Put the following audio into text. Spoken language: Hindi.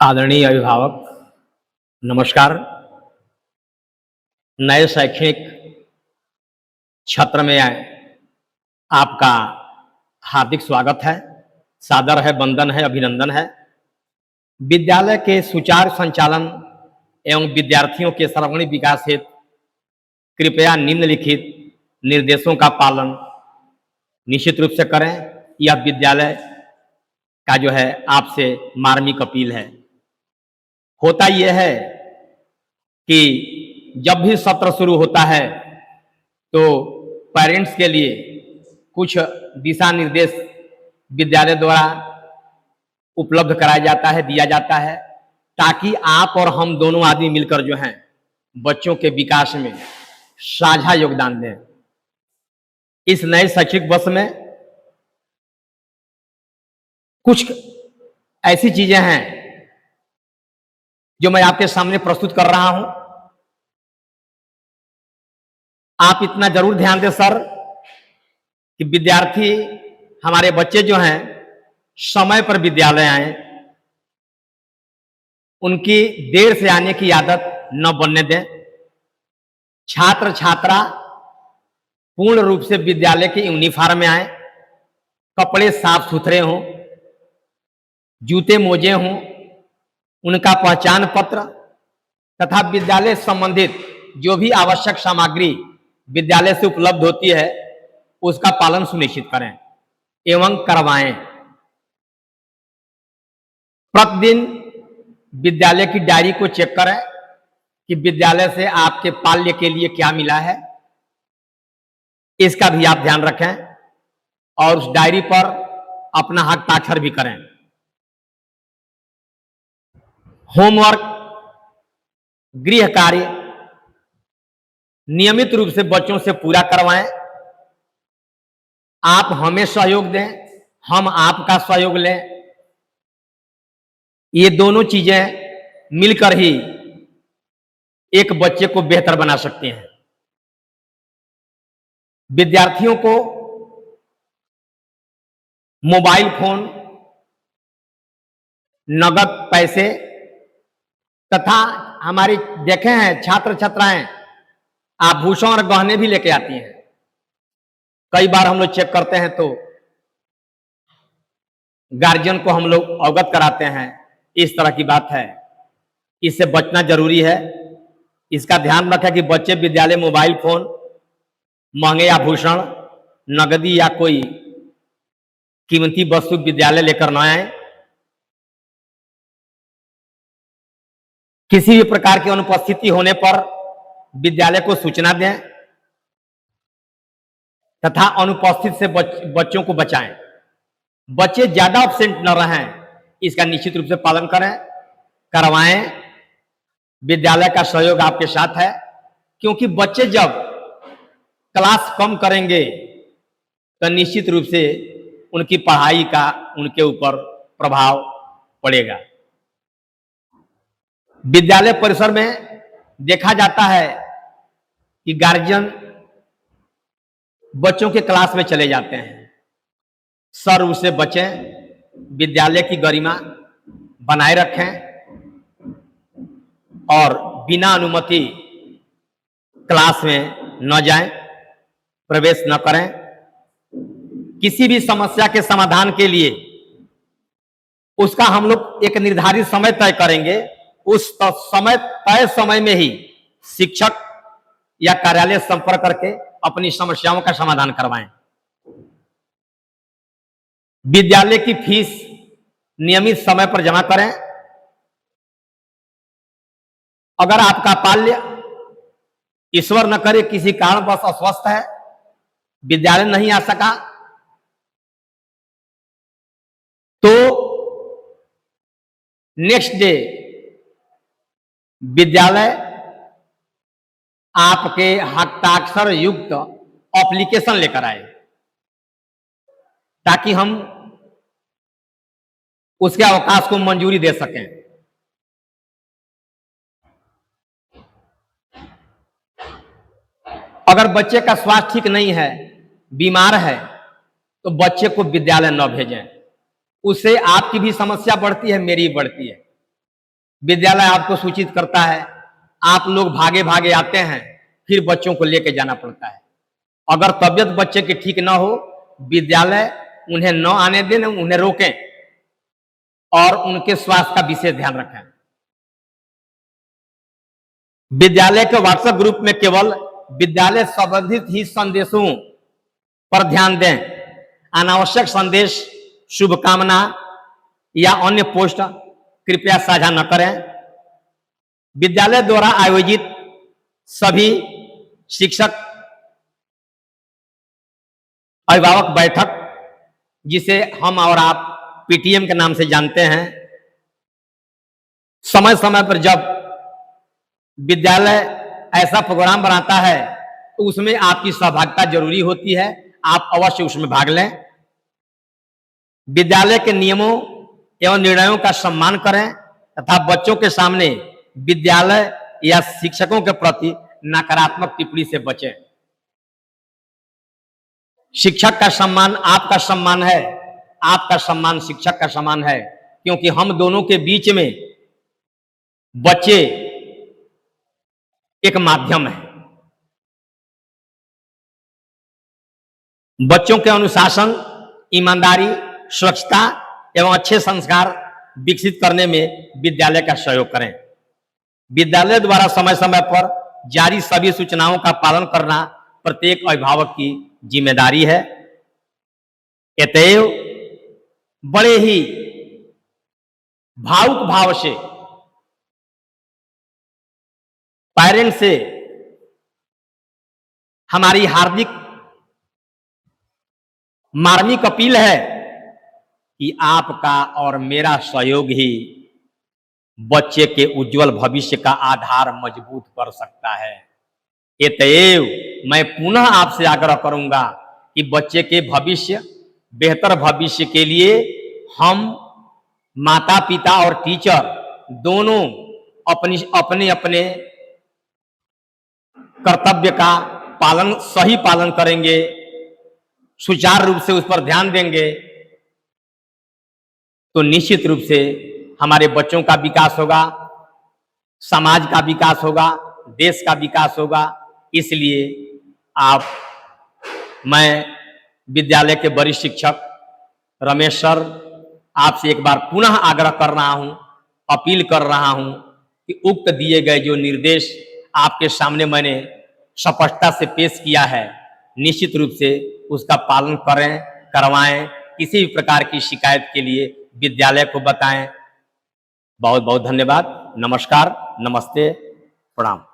आदरणीय अभिभावक, नमस्कार। नए शैक्षणिक सत्र में आपका हार्दिक स्वागत है, सादर है, वंदन है, अभिनंदन है। विद्यालय के सुचारू संचालन एवं विद्यार्थियों के सर्वांगीण विकास हेतु कृपया निम्नलिखित निर्देशों का पालन निश्चित रूप से करें। यह विद्यालय का जो है आपसे मार्मिक अपील है। होता यह है कि जब भी सत्र शुरू होता है तो पेरेंट्स के लिए कुछ दिशा निर्देश विद्यालय द्वारा उपलब्ध कराया जाता है, दिया जाता है, ताकि आप और हम दोनों आदमी मिलकर जो हैं बच्चों के विकास में साझा योगदान दें। इस नए शैक्षिक वर्ष में कुछ ऐसी चीजें हैं जो मैं आपके सामने प्रस्तुत कर रहा हूं। आप इतना जरूर ध्यान दें सर कि विद्यार्थी, हमारे बच्चे जो हैं समय पर विद्यालय आए, उनकी देर से आने की आदत न बनने दें। छात्र छात्रा पूर्ण रूप से विद्यालय के यूनिफॉर्म में आए, कपड़े साफ सुथरे हों, जूते मोजे हों, उनका पहचान पत्र तथा विद्यालय संबंधित जो भी आवश्यक सामग्री विद्यालय से उपलब्ध होती है उसका पालन सुनिश्चित करें एवं करवाएं। प्रतिदिन विद्यालय की डायरी को चेक करें कि विद्यालय से आपके पाल्य के लिए क्या मिला है, इसका भी आप ध्यान रखें और उस डायरी पर अपना हस्ताक्षर भी करें। होमवर्क, गृह कार्य नियमित रूप से बच्चों से पूरा करवाएं। आप हमें सहयोग दें, हम आपका सहयोग लें। ये दोनों चीजें मिलकर ही एक बच्चे को बेहतर बना सकती हैं। विद्यार्थियों को मोबाइल फोन, नगद पैसे तथा हमारी देखे हैं छात्र छात्राएं आभूषण और गहने भी लेके आती हैं। कई बार हम लोग चेक करते हैं तो गार्जियन को हम लोग अवगत कराते हैं, इस तरह की बात है। इससे बचना जरूरी है। इसका ध्यान रखें कि बच्चे विद्यालय मोबाइल फोन, महंगे आभूषण, नगदी या कोई कीमती वस्तु विद्यालय लेकर न आए। किसी भी प्रकार की अनुपस्थिति होने पर विद्यालय को सूचना दें तथा अनुपस्थित से बच्चों को बचाएं। बच्चे ज्यादा एब्सेंट न रहें, इसका निश्चित रूप से पालन करें, करवाएं। विद्यालय का सहयोग आपके साथ है, क्योंकि बच्चे जब क्लास कम करेंगे तो निश्चित रूप से उनकी पढ़ाई का उनके ऊपर प्रभाव पड़ेगा। विद्यालय परिसर में देखा जाता है कि गार्जियन बच्चों के क्लास में चले जाते हैं। सर उससे बचें, विद्यालय की गरिमा बनाए रखें और बिना अनुमति क्लास में न जाएं, प्रवेश न करें। किसी भी समस्या के समाधान के लिए उसका हम लोग एक निर्धारित समय तय करेंगे। उस तय समय में ही शिक्षक या कार्यालय संपर्क करके अपनी समस्याओं का समाधान करवाएं। विद्यालय की फीस नियमित समय पर जमा करें। अगर आपका पाल्य ईश्वर न करे किसी कारणवश अस्वस्थ है, विद्यालय नहीं आ सका, तो नेक्स्ट डे विद्यालय आपके हस्ताक्षर युक्त एप्लीकेशन लेकर आए, ताकि हम उसके अवकाश को मंजूरी दे सकें। अगर बच्चे का स्वास्थ्य ठीक नहीं है, बीमार है, तो बच्चे को विद्यालय न भेजें। उससे आपकी भी समस्या बढ़ती है, मेरी बढ़ती है। विद्यालय आपको सूचित करता है, आप लोग भागे भागे आते हैं, फिर बच्चों को लेके जाना पड़ता है। अगर तबीयत बच्चे की ठीक ना हो, विद्यालय उन्हें न आने दें, उन्हें रोकें और उनके स्वास्थ्य का विशेष ध्यान रखें। विद्यालय के व्हाट्सएप ग्रुप में केवल विद्यालय संबंधित ही संदेशों पर ध्यान दें। अनावश्यक संदेश, शुभकामना या अन्य पोस्ट कृपया साझा न करें। विद्यालय द्वारा आयोजित सभी शिक्षक अभिभावक बैठक, जिसे हम और आप पीटीएम के नाम से जानते हैं, समय समय पर जब विद्यालय ऐसा प्रोग्राम बनाता है तो उसमें आपकी सहभागिता जरूरी होती है। आप अवश्य उसमें भाग लें। विद्यालय के नियमों एवं निर्णयों का सम्मान करें तथा बच्चों के सामने विद्यालय या शिक्षकों के प्रति नकारात्मक टिप्पणी से बचें। शिक्षक का सम्मान आपका सम्मान है, आपका सम्मान शिक्षक का सम्मान है, क्योंकि हम दोनों के बीच में बच्चे एक माध्यम है। बच्चों के अनुशासन, ईमानदारी, स्वच्छता एवं अच्छे संस्कार विकसित करने में विद्यालय का सहयोग करें। विद्यालय द्वारा समय समय पर जारी सभी सूचनाओं का पालन करना प्रत्येक अभिभावक की जिम्मेदारी है। अतएव बड़े ही भावुक भाव से पेरेंट्स से हमारी हार्दिक मार्मिक अपील है कि आपका और मेरा सहयोग ही बच्चे के उज्जवल भविष्य का आधार मजबूत कर सकता है। अतएव मैं पुनः आपसे आग्रह करूंगा कि बच्चे के भविष्य, बेहतर भविष्य के लिए हम माता पिता और टीचर दोनों अपने अपने कर्तव्य का सही पालन करेंगे, सुचारू रूप से उस पर ध्यान देंगे, तो निश्चित रूप से हमारे बच्चों का विकास होगा, समाज का विकास होगा, देश का विकास होगा। इसलिए मैं विद्यालय के वरिष्ठ शिक्षक रमेश सर, आपसे एक बार पुनः आग्रह कर रहा हूं, अपील कर रहा हूं कि उक्त दिए गए जो निर्देश आपके सामने मैंने स्पष्टता से पेश किया है, निश्चित रूप से उसका पालन करें, करवाएं। किसी भी प्रकार की शिकायत के लिए विद्यालय को बताएं। बहुत बहुत धन्यवाद। नमस्कार, नमस्ते, प्रणाम।